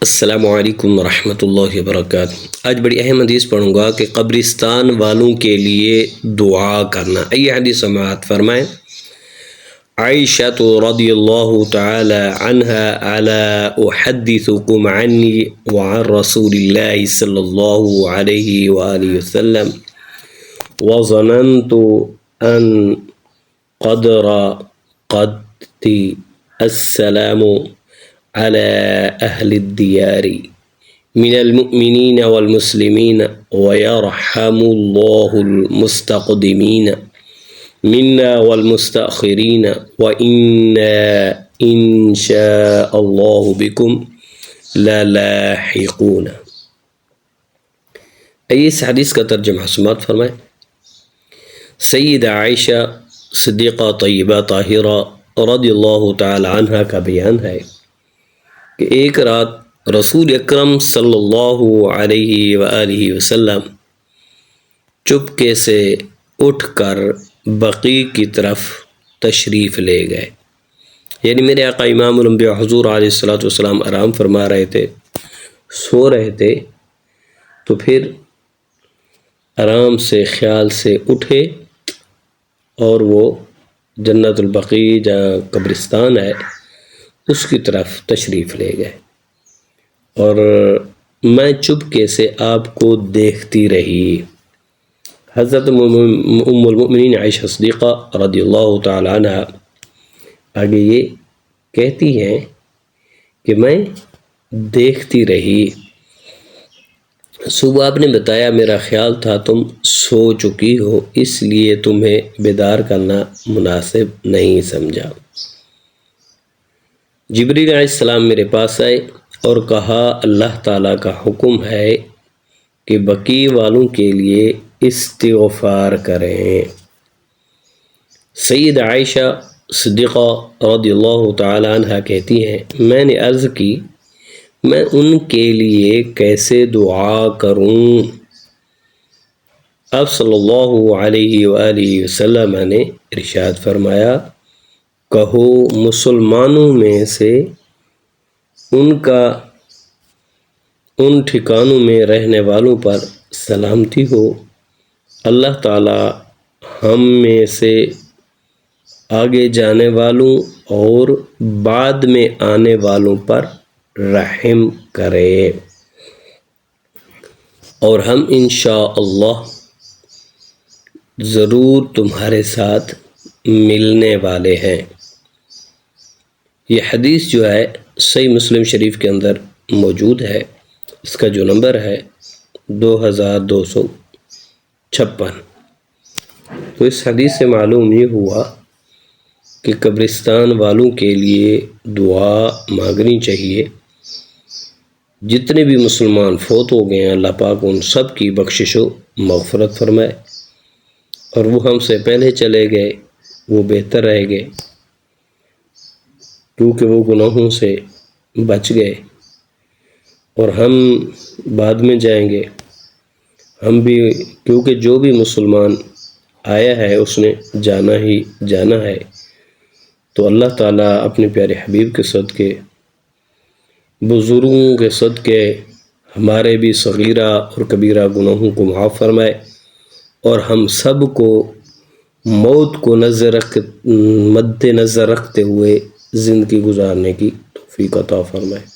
السلام علیکم ورحمۃ اللہ وبرکاتہ۔ آج بڑی اہم حدیث پڑھوں گا کہ قبرستان والوں کے لیے دعا کرنا۔ یہ حدیث سماعت فرمائیں۔ عائشہ رضی اللہ تعالی عنہا الا احدثکم عنی وعن رسول اللہ صلی اللہ علیہ وآلہ وسلم وظننت ان قدر قدتی السلام على أهل الديار من المؤمنين والمسلمين ويرحم الله المستقدمين منا والمستأخرين وإنا إن شاء الله بكم للاحقون۔ اس حدیث کا ترجمہ سماعت فرمائیں۔ سیدہ عائشہ صدیقہ طیبہ طاہرہ رضی اللہ تعالی عنہ کا بیان ہے کہ ایک رات رسول اکرم صلی اللہ علیہ وآلہ وسلم چپکے سے اٹھ کر بقیع کی طرف تشریف لے گئے، یعنی میرے آقا امام الانبیاء حضور علیہ الصلوۃ والسلام آرام فرما رہے تھے، سو رہے تھے، تو پھر آرام سے خیال سے اٹھے اور وہ جنت البقیع جہاں قبرستان ہے اس کی طرف تشریف لے گئے، اور میں چپکے سے آپ کو دیکھتی رہی۔ حضرت ام المؤمنین عائشہ صدیقہ رضی اللہ تعالی عنہ آگے یہ کہتی ہیں کہ میں دیکھتی رہی۔ صبح آپ نے بتایا میرا خیال تھا تم سو چکی ہو، اس لیے تمہیں بیدار کرنا مناسب نہیں سمجھا۔ جبریل علیہ السلام میرے پاس آئے اور کہا اللہ تعالیٰ کا حکم ہے کہ بقیع والوں کے لیے استغفار کریں۔ سید عائشہ صدیقہ رضی اللہ تعالی عنہ کہتی ہیں میں نے عرض کی میں ان کے لیے کیسے دعا کروں؟ آپ صلی اللہ علیہ وآلہ وسلم نے ارشاد فرمایا کہو مسلمانوں میں سے ان ٹھکانوں میں رہنے والوں پر سلامتی ہو، اللہ تعالی ہم میں سے آگے جانے والوں اور بعد میں آنے والوں پر رحم کرے، اور ہم انشاءاللہ ضرور تمہارے ساتھ ملنے والے ہیں۔ یہ حدیث جو ہے صحیح مسلم شریف کے اندر موجود ہے، اس کا جو نمبر ہے 2256۔ تو اس حدیث سے معلوم یہ ہوا کہ قبرستان والوں کے لیے دعا مانگنی چاہیے۔ جتنے بھی مسلمان فوت ہو گئے ہیں اللہ پاک ان سب کی بخشش و مغفرت فرمائے، اور وہ ہم سے پہلے چلے گئے وہ بہتر رہ گئے کیونکہ وہ گناہوں سے بچ گئے، اور ہم بعد میں جائیں گے، ہم بھی کیونکہ جو بھی مسلمان آیا ہے اس نے جانا ہی جانا ہے۔ تو اللہ تعالیٰ اپنے پیارے حبیب کے صدقے، بزرگوں کے صدقے ہمارے بھی صغیرہ اور کبیرہ گناہوں کو معاف فرمائے، اور ہم سب کو موت کو مد نظر رکھتے ہوئے زندگی گزارنے کی توفیق عطا فرمائے۔